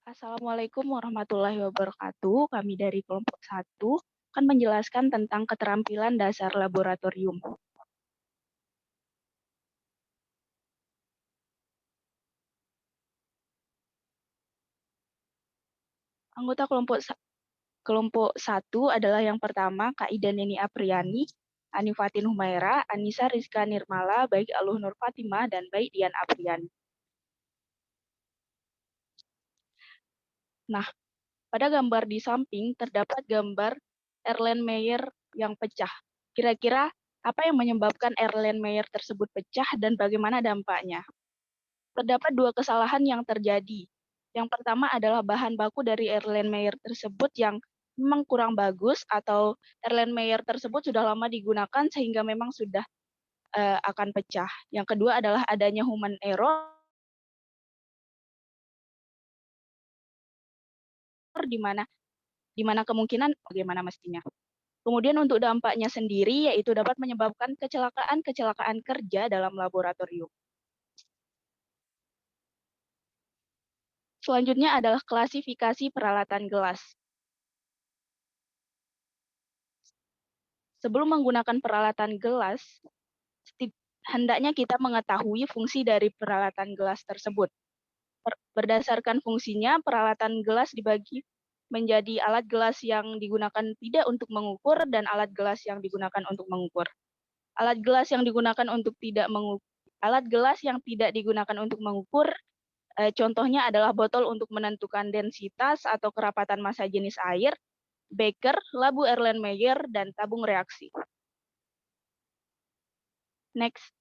Assalamualaikum warahmatullahi wabarakatuh. Kami dari kelompok 1 akan menjelaskan tentang keterampilan dasar laboratorium. Anggota kelompok 1 adalah yang pertama Kak Ida Neni Apriani, Anifatin Humaira, Anissa Rizka Nirmala, baik Aluh Nur Fatimah, dan baik Dian Apriani. Nah, pada gambar di samping terdapat gambar Erlenmeyer yang pecah. Kira-kira apa yang menyebabkan Erlenmeyer tersebut pecah dan bagaimana dampaknya? Terdapat dua kesalahan yang terjadi. Yang pertama adalah bahan baku dari Erlenmeyer tersebut yang memang kurang bagus atau Erlenmeyer tersebut sudah lama digunakan sehingga memang sudah akan pecah. Yang kedua adalah adanya human error di mana kemungkinan bagaimana mestinya. Kemudian untuk dampaknya sendiri yaitu dapat menyebabkan kecelakaan kerja dalam laboratorium. Selanjutnya adalah klasifikasi peralatan gelas. Sebelum menggunakan peralatan gelas, hendaknya kita mengetahui fungsi dari peralatan gelas tersebut. Berdasarkan fungsinya, peralatan gelas dibagi menjadi alat gelas yang digunakan tidak untuk mengukur dan alat gelas yang digunakan untuk mengukur. Alat gelas yang digunakan untuk tidak digunakan untuk mengukur, contohnya adalah botol untuk menentukan densitas atau kerapatan massa jenis air, beker, labu Erlenmeyer, dan tabung reaksi. Next.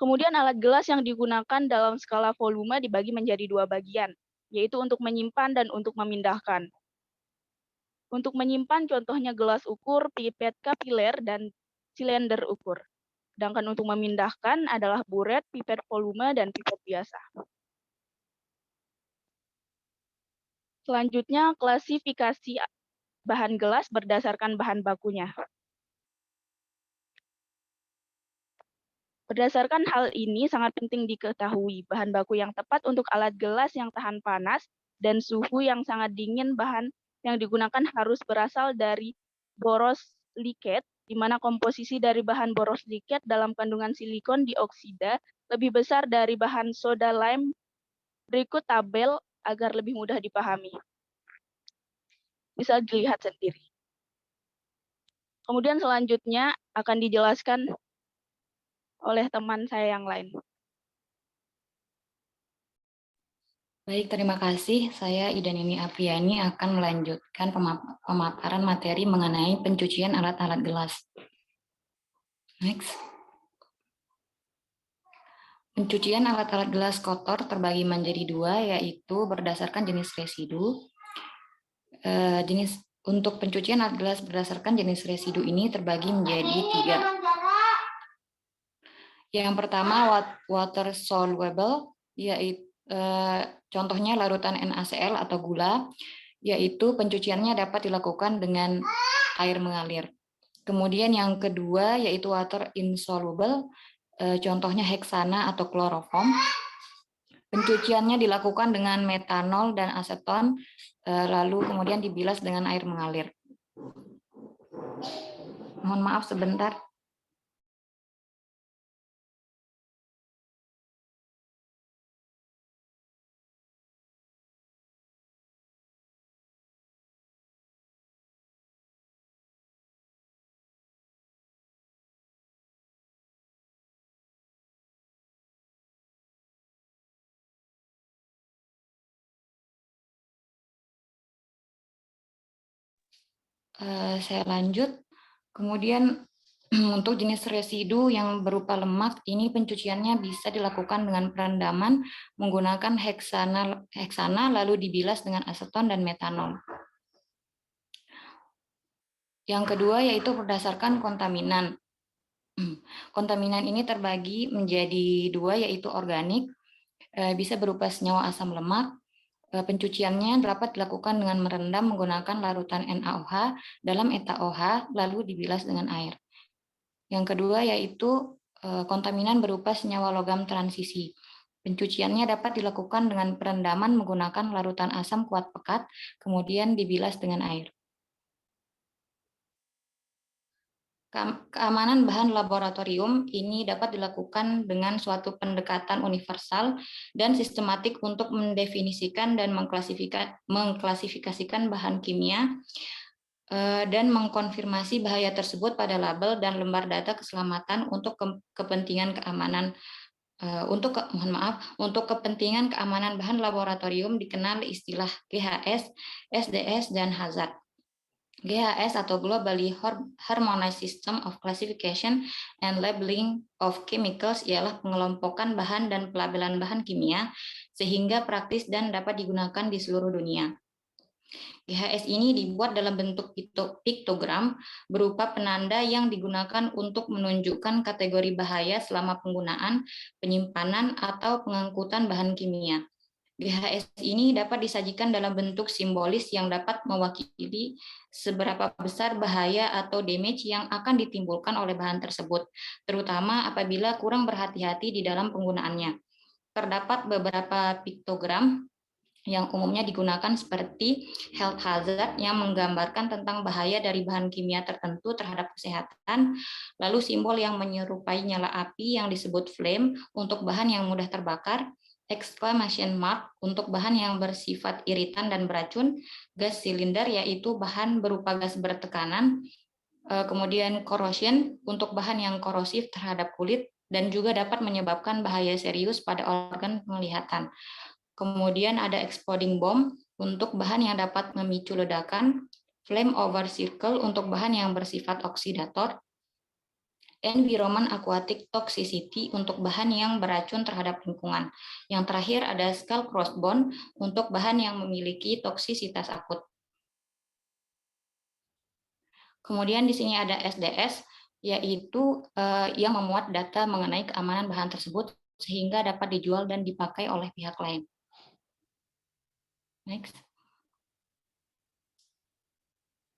Kemudian alat gelas yang digunakan dalam skala volume dibagi menjadi dua bagian, yaitu untuk menyimpan dan untuk memindahkan. Untuk menyimpan contohnya gelas ukur, pipet kapiler, dan silinder ukur. Sedangkan untuk memindahkan adalah buret, pipet volume, dan pipet biasa. Selanjutnya, klasifikasi bahan gelas berdasarkan bahan bakunya. Berdasarkan hal ini, sangat penting diketahui bahan baku yang tepat untuk alat gelas yang tahan panas dan suhu yang sangat dingin. Bahan yang digunakan harus berasal dari borosilikat, di mana komposisi dari bahan borosilikat dalam kandungan silikon dioksida lebih besar dari bahan soda lime. Berikut tabel agar lebih mudah dipahami. Bisa dilihat sendiri. Kemudian selanjutnya akan dijelaskan oleh teman saya yang lain. Baik, terima kasih. Saya Ida Nini Apriani akan melanjutkan pemaparan materi mengenai pencucian alat-alat gelas. Next. Pencucian alat-alat gelas kotor terbagi menjadi dua, yaitu berdasarkan jenis residu. Untuk pencucian alat gelas berdasarkan jenis residu ini terbagi menjadi tiga. Yang pertama water soluble, yaitu contohnya larutan NaCl atau gula, yaitu pencuciannya dapat dilakukan dengan air mengalir. Kemudian yang kedua yaitu water insoluble, contohnya heksana atau kloroform. Pencuciannya dilakukan dengan metanol dan aseton, lalu kemudian dibilas dengan air mengalir. Mohon maaf sebentar. Saya lanjut. Kemudian untuk jenis residu yang berupa lemak, ini pencuciannya bisa dilakukan dengan perendaman menggunakan heksana lalu dibilas dengan aseton dan metanol. Yang kedua yaitu berdasarkan kontaminan. Kontaminan ini terbagi menjadi dua, yaitu organik, bisa berupa senyawa asam lemak. Pencuciannya dapat dilakukan dengan merendam menggunakan larutan NaOH dalam EtAOH lalu dibilas dengan air. Yang kedua yaitu kontaminan berupa senyawa logam transisi. Pencuciannya dapat dilakukan dengan perendaman menggunakan larutan asam kuat pekat, kemudian dibilas dengan air. Keamanan bahan laboratorium ini dapat dilakukan dengan suatu pendekatan universal dan sistematik untuk mendefinisikan dan mengklasifikasikan bahan kimia dan mengkonfirmasi bahaya tersebut pada label dan lembar data keselamatan untuk kepentingan keamanan. Untuk kepentingan keamanan bahan laboratorium dikenal istilah GHS, SDS, dan hazard. GHS atau Globally Harmonized System of Classification and Labeling of Chemicals ialah pengelompokan bahan dan pelabelan bahan kimia sehingga praktis dan dapat digunakan di seluruh dunia. GHS ini dibuat dalam bentuk piktogram berupa penanda yang digunakan untuk menunjukkan kategori bahaya selama penggunaan, penyimpanan, atau pengangkutan bahan kimia. GHS ini dapat disajikan dalam bentuk simbolis yang dapat mewakili seberapa besar bahaya atau damage yang akan ditimbulkan oleh bahan tersebut, terutama apabila kurang berhati-hati di dalam penggunaannya. Terdapat beberapa piktogram yang umumnya digunakan seperti health hazard yang menggambarkan tentang bahaya dari bahan kimia tertentu terhadap kesehatan, lalu simbol yang menyerupai nyala api yang disebut flame untuk bahan yang mudah terbakar, exclamation mark untuk bahan yang bersifat iritan dan beracun, gas silinder yaitu bahan berupa gas bertekanan, kemudian corrosion untuk bahan yang korosif terhadap kulit dan juga dapat menyebabkan bahaya serius pada organ penglihatan. Kemudian ada exploding bomb untuk bahan yang dapat memicu ledakan, flame over circle untuk bahan yang bersifat oksidator, environment aquatic toxicity untuk bahan yang beracun terhadap lingkungan. Yang terakhir ada skull crossbone untuk bahan yang memiliki toksisitas akut. Kemudian di sini ada SDS, yaitu yang memuat data mengenai keamanan bahan tersebut sehingga dapat dijual dan dipakai oleh pihak lain. Next.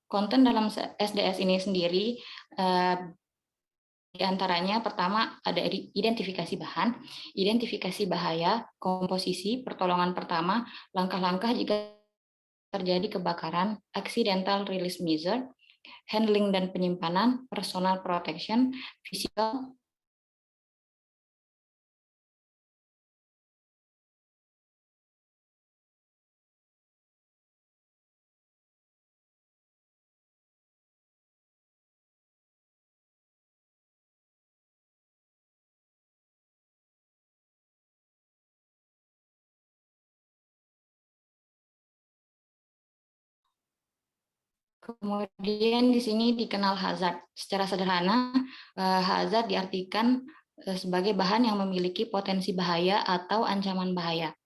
Konten dalam SDS ini sendiri di antaranya pertama ada identifikasi bahan, identifikasi bahaya, komposisi, pertolongan pertama, langkah-langkah jika terjadi kebakaran, accidental release measure, handling dan penyimpanan, personal protection, physical, kemudian di sini dikenal hazard. Secara sederhana, hazard diartikan sebagai bahan yang memiliki potensi bahaya atau ancaman bahaya.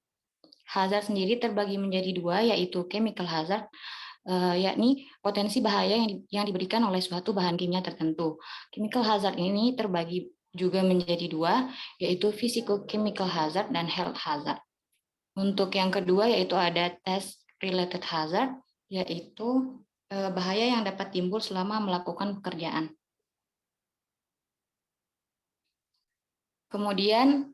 Hazard sendiri terbagi menjadi dua, yaitu chemical hazard, yakni potensi bahaya yang diberikan oleh suatu bahan kimia tertentu. Chemical hazard ini terbagi juga menjadi dua, yaitu physico-chemical hazard dan health hazard. Untuk yang kedua yaitu ada task-related hazard, yaitu bahaya yang dapat timbul selama melakukan pekerjaan. Kemudian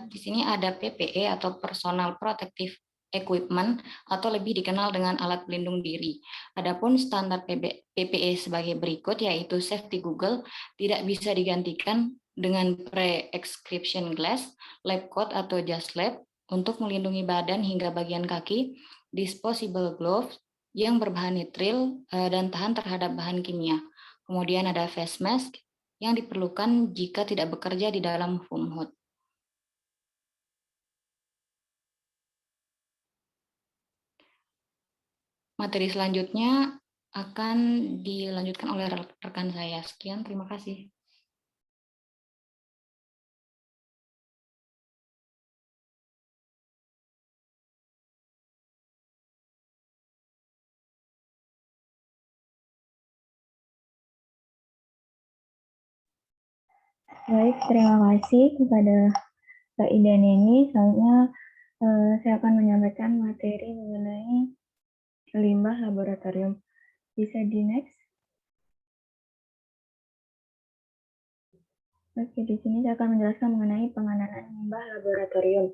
di sini ada PPE atau Personal Protective Equipment atau lebih dikenal dengan alat pelindung diri. Adapun standar PPE sebagai berikut yaitu safety goggle tidak bisa digantikan dengan pre-exclusion glass, lab coat atau just lab untuk melindungi badan hingga bagian kaki, disposable gloves yang berbahan nitril dan tahan terhadap bahan kimia. Kemudian ada face mask yang diperlukan jika tidak bekerja di dalam foam hood. Materi selanjutnya akan dilanjutkan oleh rekan saya. Sekian, terima kasih. Baik, terima kasih kepada Kak Ida Neni. Selanjutnya saya akan menyampaikan materi mengenai limbah laboratorium. Bisa di next? Oke, di sini saya akan menjelaskan mengenai pengenalan limbah laboratorium.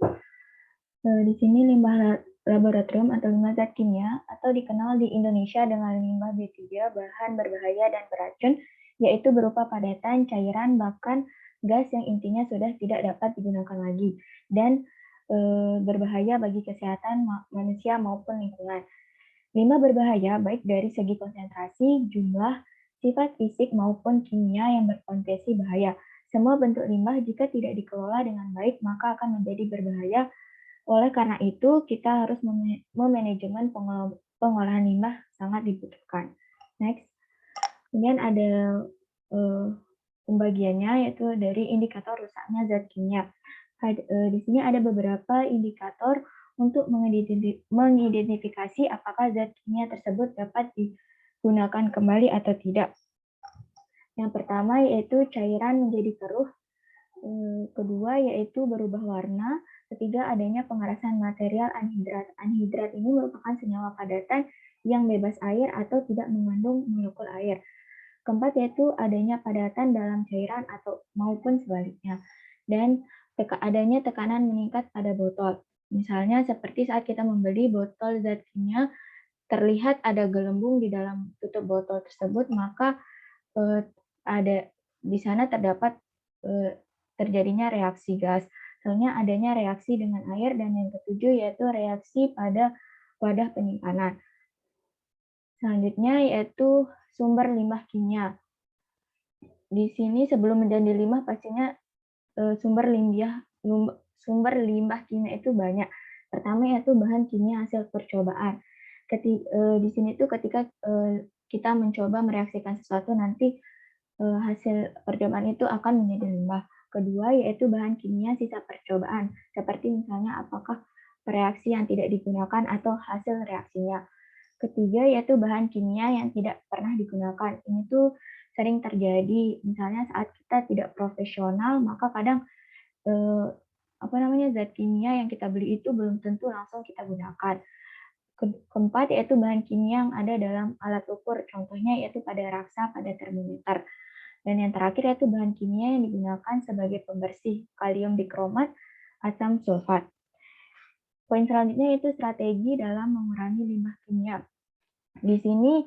Di sini limbah laboratorium atau limbah zat kimia atau dikenal di Indonesia dengan limbah B3, bahan berbahaya dan beracun, yaitu berupa padatan, cairan, bahkan gas yang intinya sudah tidak dapat digunakan lagi dan berbahaya bagi kesehatan manusia maupun lingkungan. Limbah berbahaya baik dari segi konsentrasi, jumlah, sifat fisik maupun kimia yang berpotensi bahaya. Semua bentuk limbah jika tidak dikelola dengan baik maka akan menjadi berbahaya. Oleh karena itu, kita harus memanajemen pengolahan limbah sangat dibutuhkan. Next. Kemudian ada pembagiannya yaitu dari indikator rusaknya zat kimia. Di sini ada beberapa indikator untuk mengidentifikasi apakah zat kimia tersebut dapat digunakan kembali atau tidak. Yang pertama yaitu cairan menjadi keruh, kedua yaitu berubah warna, ketiga adanya pengerasan material anhidrat. Anhidrat ini merupakan senyawa padatan yang bebas air atau tidak mengandung molekul air. Keempat yaitu adanya padatan dalam cairan atau maupun sebaliknya. Dan adanya tekanan meningkat pada botol. Misalnya seperti saat kita membeli botol zat kimia, terlihat ada gelembung di dalam tutup botol tersebut, maka ada di sana terdapat terjadinya reaksi gas. Selanjutnya adanya reaksi dengan air, dan yang ketujuh yaitu reaksi pada wadah penyimpanan. Selanjutnya yaitu sumber limbah kimia. Di sini sebelum menjadi limbah pastinya sumber limbah kimia itu banyak. Pertama yaitu bahan kimia hasil percobaan. Di sini tuh ketika kita mencoba mereaksikan sesuatu, nanti hasil percobaan itu akan menjadi limbah. Kedua yaitu bahan kimia sisa percobaan, seperti misalnya apakah reaksi yang tidak digunakan atau hasil reaksinya. Ketiga yaitu bahan kimia yang tidak pernah digunakan. Ini tuh sering terjadi, misalnya saat kita tidak profesional, maka kadang zat kimia yang kita beli itu belum tentu langsung kita gunakan. Keempat yaitu bahan kimia yang ada dalam alat ukur, contohnya yaitu pada raksa, pada termometer. Dan yang terakhir yaitu bahan kimia yang digunakan sebagai pembersih, kalium dikromat, asam sulfat. Poin selanjutnya yaitu strategi dalam mengurangi limbah kimia. Di sini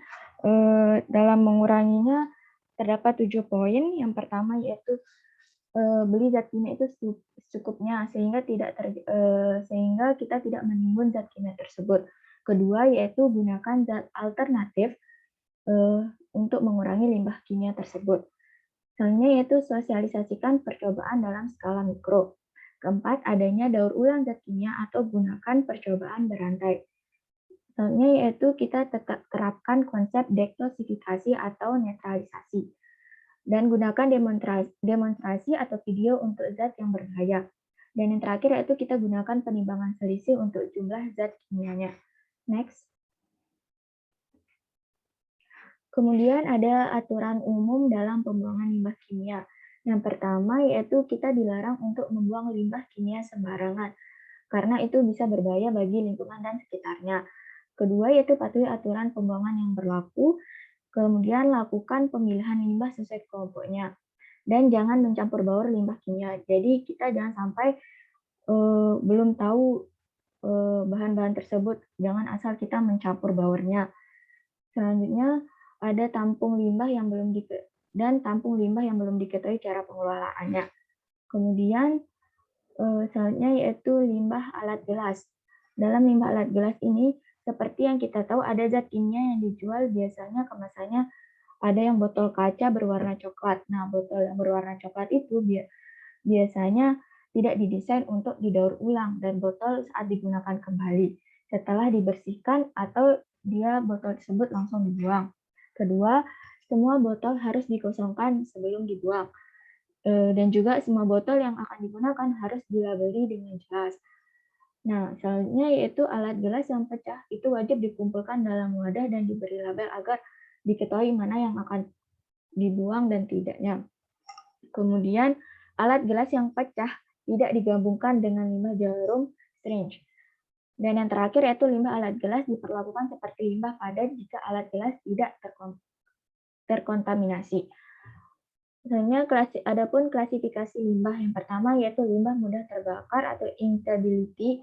dalam menguranginya terdapat 7 poin. Yang pertama yaitu beli zat kimia itu secukupnya sehingga kita tidak menimbun zat kimia tersebut. Kedua yaitu gunakan zat alternatif untuk mengurangi limbah kimia tersebut. Selanjutnya yaitu sosialisasikan percobaan dalam skala mikro. Keempat, adanya daur ulang zat kimia atau gunakan percobaan berantai. Selanjutnya yaitu kita terapkan konsep detoksifikasi atau netralisasi. Dan gunakan demonstrasi atau video untuk zat yang berbahaya. Dan yang terakhir yaitu kita gunakan penimbangan selisih untuk jumlah zat kimianya. Next. Kemudian ada aturan umum dalam pembuangan limbah kimia. Yang pertama yaitu kita dilarang untuk membuang limbah kimia sembarangan, karena itu bisa berbahaya bagi lingkungan dan sekitarnya. Kedua yaitu patuhi aturan pembuangan yang berlaku, kemudian lakukan pemilihan limbah sesuai kelompoknya, dan jangan mencampur baur limbah kimia. Jadi kita jangan sampai belum tahu bahan-bahan tersebut, jangan asal kita mencampur baurnya. Selanjutnya ada tampung limbah yang belum diketahui cara pengelolaannya. Kemudian selanjutnya yaitu limbah alat gelas. Dalam limbah alat gelas ini, seperti yang kita tahu ada zat kimia yang dijual, biasanya kemasannya ada yang botol kaca berwarna coklat. Nah, botol yang berwarna coklat itu biasanya tidak didesain untuk didaur ulang, dan botol saat digunakan kembali setelah dibersihkan atau botol tersebut langsung dibuang. Kedua, semua botol harus dikosongkan sebelum dibuang. Dan juga semua botol yang akan digunakan harus dilabeli dengan jelas. Nah, selanjutnya yaitu alat gelas yang pecah itu wajib dikumpulkan dalam wadah dan diberi label agar diketahui mana yang akan dibuang dan tidaknya. Kemudian, alat gelas yang pecah tidak digabungkan dengan limbah jarum syringe. Dan yang terakhir yaitu limbah alat gelas diperlakukan seperti limbah padat jika alat gelas tidak terkontaminasi. Misalnya adapun klasifikasi limbah yang pertama yaitu limbah mudah terbakar atau inkability.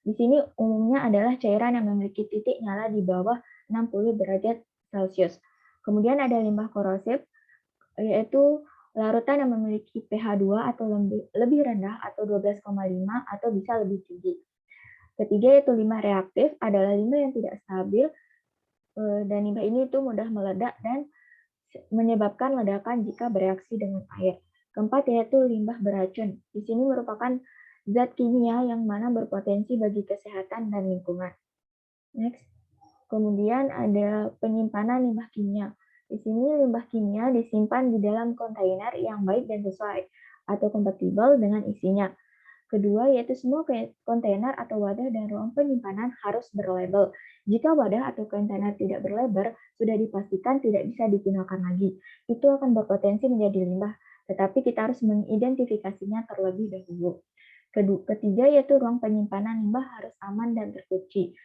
Di sini umumnya adalah cairan yang memiliki titik nyala di bawah 60 derajat Celcius. Kemudian ada limbah korosif, yaitu larutan yang memiliki pH 2 atau lebih rendah atau 12,5 atau bisa lebih tinggi. Ketiga yaitu limbah reaktif, adalah limbah yang tidak stabil dan limbah ini itu mudah meledak dan menyebabkan ledakan jika bereaksi dengan air. Keempat yaitu limbah beracun. Di sini merupakan zat kimia yang mana berpotensi bagi kesehatan dan lingkungan. Next. Kemudian ada penyimpanan limbah kimia. Di sini limbah kimia disimpan di dalam kontainer yang baik dan sesuai atau kompatibel dengan isinya. Kedua, yaitu semua kontainer atau wadah dan ruang penyimpanan harus berlabel. Jika wadah atau kontainer tidak berlabel, sudah dipastikan tidak bisa digunakan lagi. Itu akan berpotensi menjadi limbah, tetapi kita harus mengidentifikasinya terlebih dahulu. Ketiga, yaitu ruang penyimpanan limbah harus aman dan terkunci.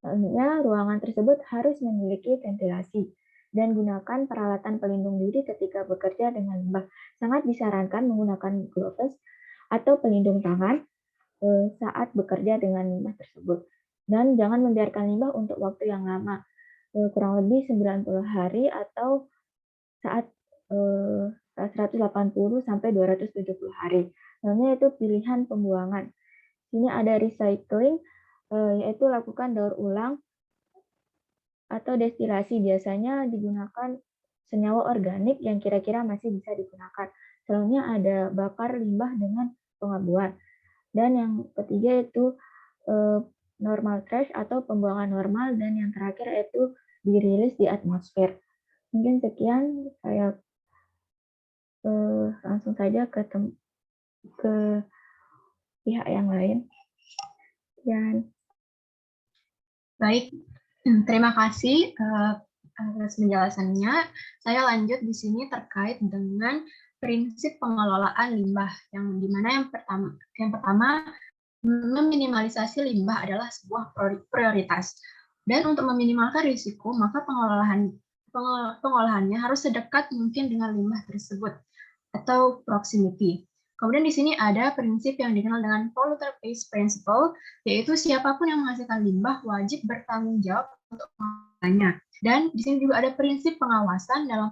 Selanjutnya, ruangan tersebut harus memiliki ventilasi dan gunakan peralatan pelindung diri ketika bekerja dengan limbah. Sangat disarankan menggunakan gloves atau pelindung tangan saat bekerja dengan limbah tersebut. Dan jangan membiarkan limbah untuk waktu yang lama, kurang lebih 90 hari atau saat 180 sampai 270 hari. Namanya itu pilihan pembuangan. Sini ada recycling, yaitu lakukan daur ulang atau destilasi. Biasanya digunakan senyawa organik yang kira-kira masih bisa digunakan. Selanjutnya ada bakar limbah dengan pengabuan. Dan yang ketiga itu normal trash atau pembuangan normal, dan yang terakhir yaitu dirilis di atmosfer. Mungkin sekian, saya langsung saja ke pihak yang lain. Dan baik, terima kasih atas penjelasannya. Saya lanjut di sini terkait dengan prinsip pengelolaan limbah, yang dimana yang pertama meminimalisasi limbah adalah sebuah prioritas. Dan untuk meminimalkan risiko, maka pengolahannya harus sedekat mungkin dengan limbah tersebut atau proximity. Kemudian di sini ada prinsip yang dikenal dengan polluter pays principle, yaitu siapapun yang menghasilkan limbah wajib bertanggung jawab untuk pengolahannya. Dan di sini juga ada prinsip pengawasan dalam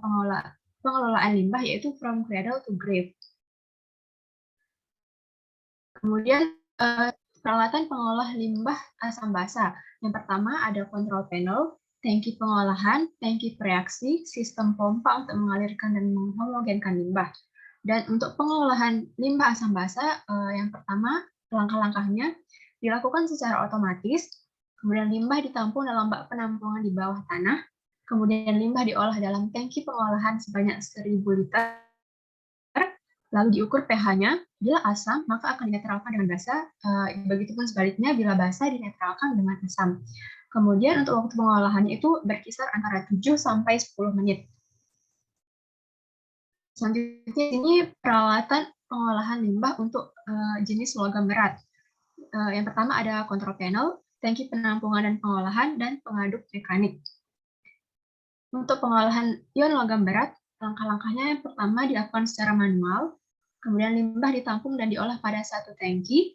pengelolaan limbah, yaitu from cradle to grave. Kemudian peralatan pengolah limbah asam basa. Yang pertama ada control panel, tangki pengolahan, tangki preaksi, sistem pompa untuk mengalirkan dan menghomogenkan limbah. Dan untuk pengolahan limbah asam basa, yang pertama langkah-langkahnya dilakukan secara otomatis, kemudian limbah ditampung dalam bak penampungan di bawah tanah, kemudian limbah diolah dalam tangki pengolahan sebanyak 1000 liter, lalu diukur pH-nya, bila asam maka akan dinetralkan dengan basa, begitupun sebaliknya bila basa dinetralkan dengan asam. Kemudian untuk waktu pengolahannya itu berkisar antara 7 sampai 10 menit. Selanjutnya ini peralatan pengolahan limbah untuk jenis logam berat. Yang pertama ada control panel, tangki penampungan dan pengolahan, dan pengaduk mekanik. Untuk pengolahan ion logam berat, langkah-langkahnya yang pertama dilakukan secara manual, kemudian limbah ditampung dan diolah pada satu tangki,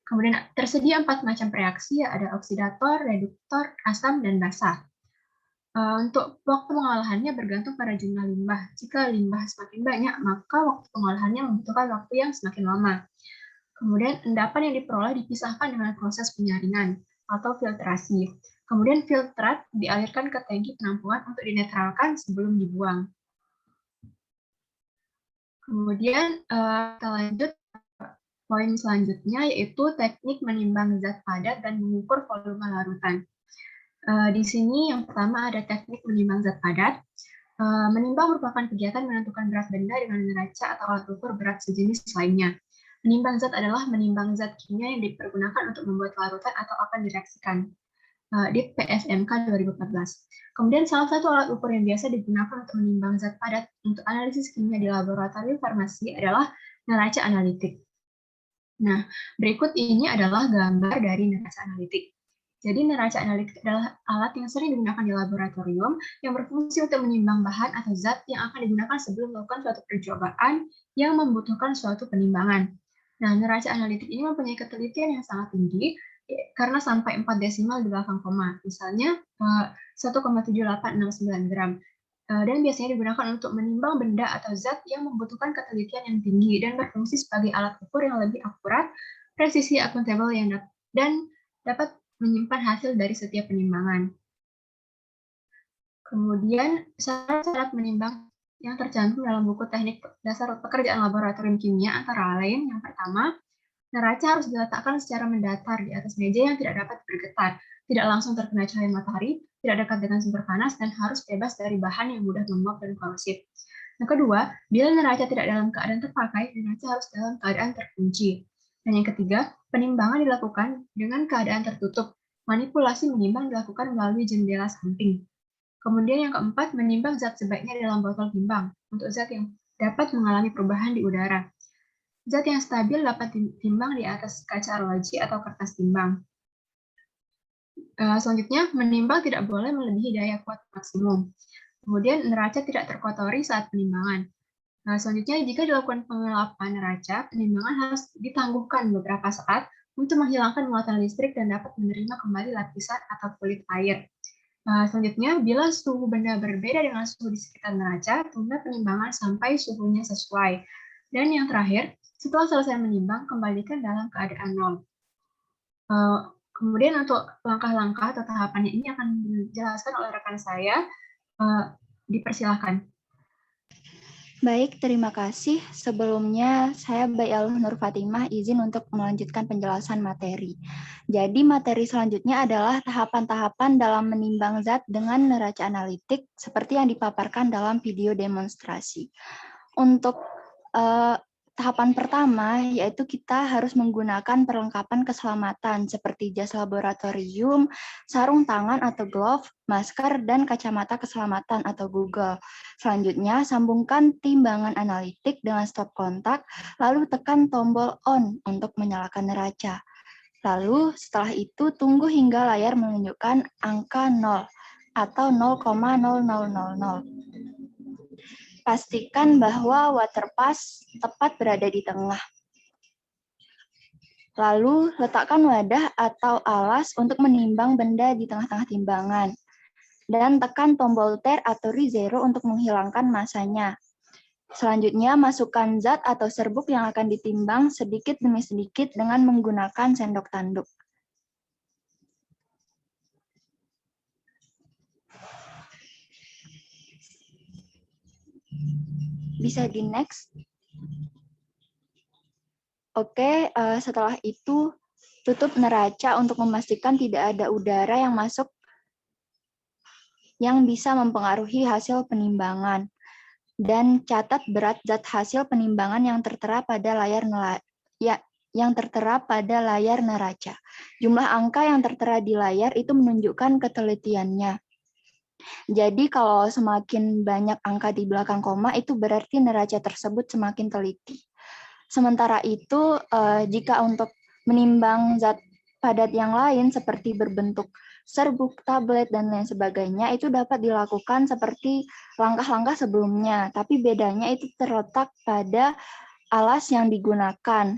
kemudian tersedia 4 macam reaksi, ada oksidator, reduktor, asam, dan basa. Untuk waktu pengolahannya bergantung pada jumlah limbah. Jika limbah semakin banyak, maka waktu pengolahannya membutuhkan waktu yang semakin lama. Kemudian endapan yang diperoleh dipisahkan dengan proses penyaringan atau filtrasi. Kemudian filtrat dialirkan ke tangki penampungan untuk dinetralkan sebelum dibuang. Kemudian kita lanjut poin selanjutnya, yaitu teknik menimbang zat padat dan mengukur volume larutan. Di sini yang pertama ada teknik menimbang zat padat. Menimbang merupakan kegiatan menentukan berat benda dengan neraca atau alat ukur berat sejenis lainnya. Menimbang zat adalah menimbang zat kimia yang dipergunakan untuk membuat larutan atau akan direaksikan di PSMK 2014. Kemudian salah satu alat ukur yang biasa digunakan untuk menimbang zat padat untuk analisis kimia di laboratorium farmasi adalah neraca analitik. Nah, berikut ini adalah gambar dari neraca analitik. Jadi neraca analitik adalah alat yang sering digunakan di laboratorium yang berfungsi untuk menimbang bahan atau zat yang akan digunakan sebelum melakukan suatu percobaan yang membutuhkan suatu penimbangan. Nah, neraca analitik ini mempunyai ketelitian yang sangat tinggi karena sampai 4 desimal di belakang koma. Misalnya 1,7869 gram. Dan biasanya digunakan untuk menimbang benda atau zat yang membutuhkan ketelitian yang tinggi dan berfungsi sebagai alat ukur yang lebih akurat, presisi akuntabel dan dapat menyimpan hasil dari setiap penimbangan. Kemudian, syarat-syarat menimbang yang tercantum dalam buku teknik dasar pekerjaan laboratorium kimia antara lain, yang pertama, neraca harus diletakkan secara mendatar di atas meja yang tidak dapat bergetar, tidak langsung terkena cahaya matahari, tidak dekat dengan sumber panas, dan harus bebas dari bahan yang mudah menguap dan korosif. Yang kedua, bila neraca tidak dalam keadaan terpakai, neraca harus dalam keadaan terkunci. Dan yang ketiga, penimbangan dilakukan dengan keadaan tertutup. Manipulasi menimbang dilakukan melalui jendela samping. Kemudian yang keempat, menimbang zat sebaiknya dalam botol timbang untuk zat yang dapat mengalami perubahan di udara. Zat yang stabil dapat ditimbang di atas kaca arloji atau kertas timbang. Selanjutnya, menimbang tidak boleh melebihi daya kuat maksimum. Kemudian, neraca tidak terkotori saat penimbangan. Selanjutnya, jika dilakukan pengelapan neraca, penimbangan harus ditangguhkan beberapa saat untuk menghilangkan muatan listrik dan dapat menerima kembali lapisan atau kulit air. Selanjutnya, bila suhu benda berbeda dengan suhu di sekitar neraca, tunda penimbangan sampai suhunya sesuai. Dan yang terakhir, setelah selesai menimbang, kembalikan dalam keadaan nol. Kemudian untuk langkah-langkah atau tahapannya ini akan dijelaskan oleh rekan saya. Dipersilahkan. Baik, terima kasih. Sebelumnya, saya Bayaluh Nur Fatimah izin untuk melanjutkan penjelasan materi. Jadi, materi selanjutnya adalah tahapan-tahapan dalam menimbang zat dengan neraca analitik seperti yang dipaparkan dalam video demonstrasi. Untuk tahapan pertama, yaitu kita harus menggunakan perlengkapan keselamatan seperti jas laboratorium, sarung tangan atau glove, masker, dan kacamata keselamatan atau Google. Selanjutnya, sambungkan timbangan analitik dengan stop kontak, lalu tekan tombol on untuk menyalakan neraca. Lalu, setelah itu, tunggu hingga layar menunjukkan angka 0 atau 0,0000. Pastikan bahwa water pass tepat berada di tengah. Lalu, letakkan wadah atau alas untuk menimbang benda di tengah-tengah timbangan. Dan tekan tombol tab atau rezero untuk menghilangkan masanya. Selanjutnya, masukkan zat atau serbuk yang akan ditimbang sedikit demi sedikit dengan menggunakan sendok tanduk. Bisa di next. Oke, setelah itu tutup neraca untuk memastikan tidak ada udara yang masuk yang bisa mempengaruhi hasil penimbangan. Dan catat berat zat hasil penimbangan yang tertera pada layar neraca. Jumlah angka yang tertera di layar itu menunjukkan ketelitiannya. Jadi kalau semakin banyak angka di belakang koma, itu berarti neraca tersebut semakin teliti. Sementara itu, jika untuk menimbang zat padat yang lain seperti berbentuk serbuk, tablet, dan lain sebagainya, itu dapat dilakukan seperti langkah-langkah sebelumnya, tapi bedanya itu terletak pada alas yang digunakan.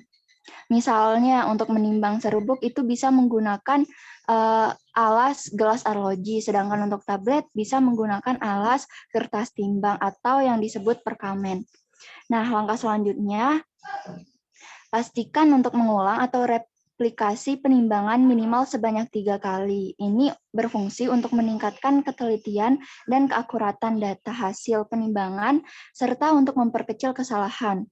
Misalnya untuk menimbang serbuk itu bisa menggunakan alas gelas arloji, sedangkan untuk tablet bisa menggunakan alas kertas timbang atau yang disebut perkamen. Nah, langkah selanjutnya, pastikan untuk mengulang atau replikasi penimbangan minimal sebanyak 3 kali. Ini berfungsi untuk meningkatkan ketelitian dan keakuratan data hasil penimbangan, serta untuk memperkecil kesalahan.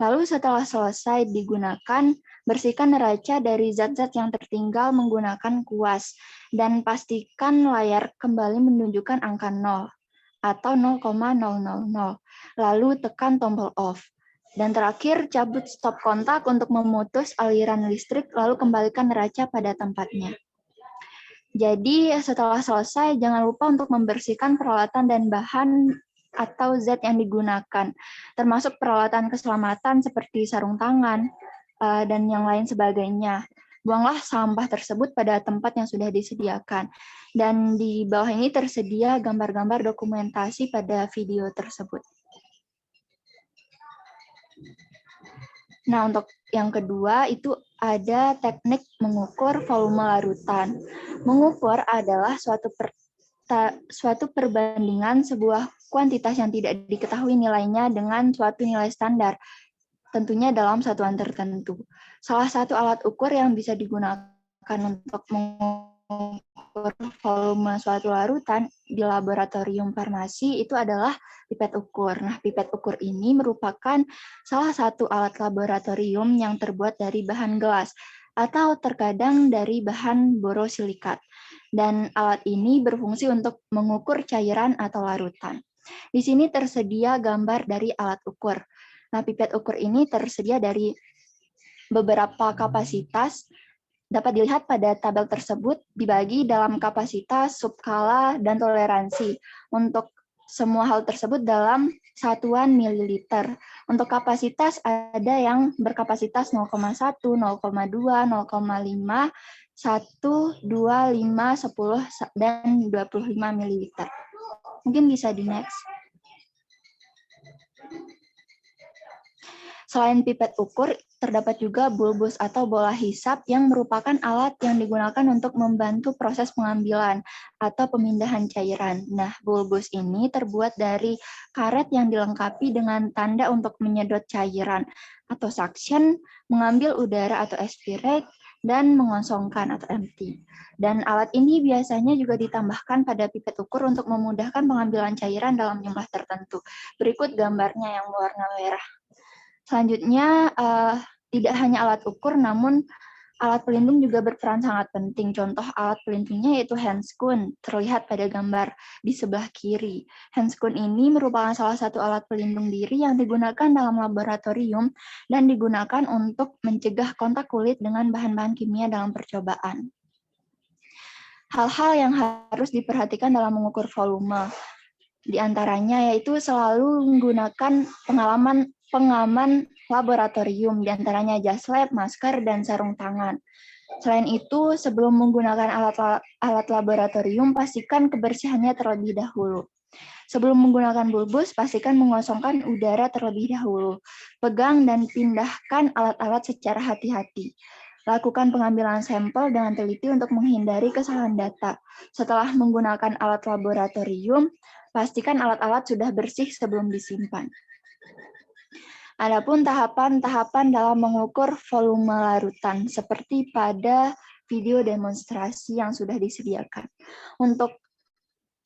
Lalu setelah selesai digunakan, bersihkan neraca dari zat-zat yang tertinggal menggunakan kuas, dan pastikan layar kembali menunjukkan angka 0 atau 0,000. Lalu tekan tombol off. Dan terakhir, cabut stop kontak untuk memutus aliran listrik, lalu kembalikan neraca pada tempatnya. Jadi setelah selesai, jangan lupa untuk membersihkan peralatan dan bahan atau zat yang digunakan, termasuk peralatan keselamatan seperti sarung tangan dan yang lain sebagainya. buanglah sampah tersebut pada tempat yang sudah disediakan. Dan di bawah ini tersedia gambar-gambar dokumentasi pada video tersebut. Nah, untuk yang kedua itu ada teknik mengukur volume larutan. Mengukur adalah suatu perbandingan sebuah kuantitas yang tidak diketahui nilainya dengan suatu nilai standar, tentunya dalam satuan tertentu. Salah satu alat ukur yang bisa digunakan untuk mengukur volume suatu larutan di laboratorium farmasi itu adalah pipet ukur. Nah, pipet ukur ini merupakan salah satu alat laboratorium yang terbuat dari bahan gelas atau terkadang dari bahan borosilikat. Dan alat ini berfungsi untuk mengukur cairan atau larutan. Di sini tersedia gambar dari alat ukur. Nah, pipet ukur ini tersedia dari beberapa kapasitas. Dapat dilihat pada tabel tersebut dibagi dalam kapasitas, subskala, dan toleransi. Untuk semua hal tersebut dalam satuan mililiter. Untuk kapasitas ada yang berkapasitas 0,1, 0,2, 0,5, 1, 2, 5, 10, dan 25 mililiter. Mungkin bisa di next. Selain pipet ukur, terdapat juga bulbus atau bola hisap yang merupakan alat yang digunakan untuk membantu proses pengambilan atau pemindahan cairan. Nah, bulbus ini terbuat dari karet yang dilengkapi dengan tanda untuk menyedot cairan atau suction, mengambil udara atau aspirate, dan mengosongkan atau empty. Dan alat ini biasanya juga ditambahkan pada pipet ukur untuk memudahkan pengambilan cairan dalam jumlah tertentu. Berikut gambarnya yang berwarna merah. Selanjutnya, tidak hanya alat ukur, namun alat pelindung juga berperan sangat penting. Contoh alat pelindungnya yaitu handscoon, terlihat pada gambar di sebelah kiri. Handscoon ini merupakan salah satu alat pelindung diri yang digunakan dalam laboratorium dan digunakan untuk mencegah kontak kulit dengan bahan-bahan kimia dalam percobaan. Hal-hal yang harus diperhatikan dalam mengukur volume, di antaranya yaitu selalu menggunakan pengaman laboratorium, di antaranya jas lab, masker, dan sarung tangan. Selain itu, sebelum menggunakan alat laboratorium, pastikan kebersihannya terlebih dahulu. Sebelum menggunakan bulbus, pastikan mengosongkan udara terlebih dahulu. Pegang dan pindahkan alat-alat secara hati-hati. Lakukan pengambilan sampel dengan teliti untuk menghindari kesalahan data. Setelah menggunakan alat laboratorium, pastikan alat-alat sudah bersih sebelum disimpan. Adapun tahapan-tahapan dalam mengukur volume larutan, seperti pada video demonstrasi yang sudah disediakan. Untuk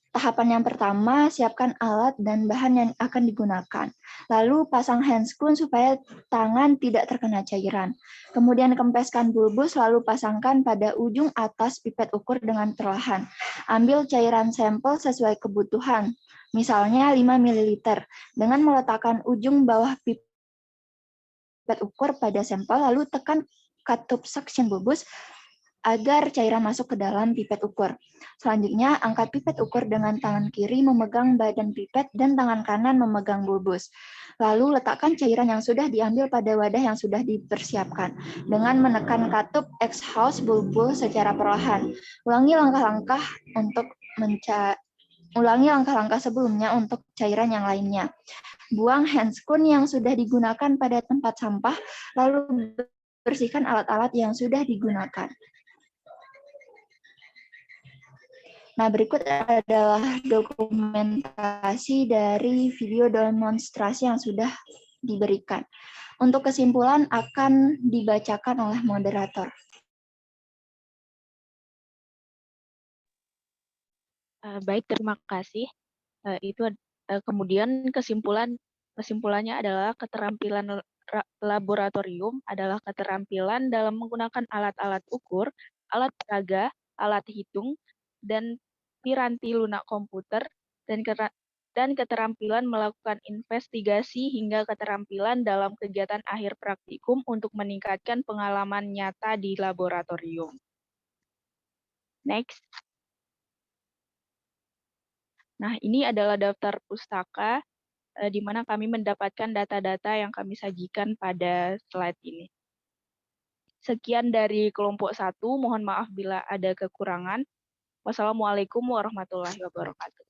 tahapan yang pertama, siapkan alat dan bahan yang akan digunakan. Lalu pasang handscoon supaya tangan tidak terkena cairan. Kemudian kempeskan bulbus, lalu pasangkan pada ujung atas pipet ukur dengan perlahan. Ambil cairan sampel sesuai kebutuhan, misalnya 5 ml, dengan meletakkan ujung bawah pipet ukur pada sampel, lalu tekan katup suction bulbus agar cairan masuk ke dalam pipet ukur. Selanjutnya, angkat pipet ukur dengan tangan kiri memegang badan pipet dan tangan kanan memegang bulbus. Lalu letakkan cairan yang sudah diambil pada wadah yang sudah dipersiapkan dengan menekan katup exhaust bulbus secara perlahan. Ulangi langkah-langkah sebelumnya untuk cairan yang lainnya. Buang handscoon yang sudah digunakan pada tempat sampah, lalu bersihkan alat-alat yang sudah digunakan. Nah, berikut adalah dokumentasi dari video demonstrasi yang sudah diberikan. Untuk kesimpulan akan dibacakan oleh moderator. Baik, terima kasih. Kemudian kesimpulannya adalah keterampilan laboratorium adalah keterampilan dalam menggunakan alat-alat ukur, alat peraga, alat hitung, dan piranti lunak komputer, dan keterampilan melakukan investigasi hingga keterampilan dalam kegiatan akhir praktikum untuk meningkatkan pengalaman nyata di laboratorium. Next. Nah, ini adalah daftar pustaka di mana kami mendapatkan data-data yang kami sajikan pada slide ini. Sekian dari kelompok 1. Mohon maaf bila ada kekurangan. Wassalamualaikum warahmatullahi wabarakatuh.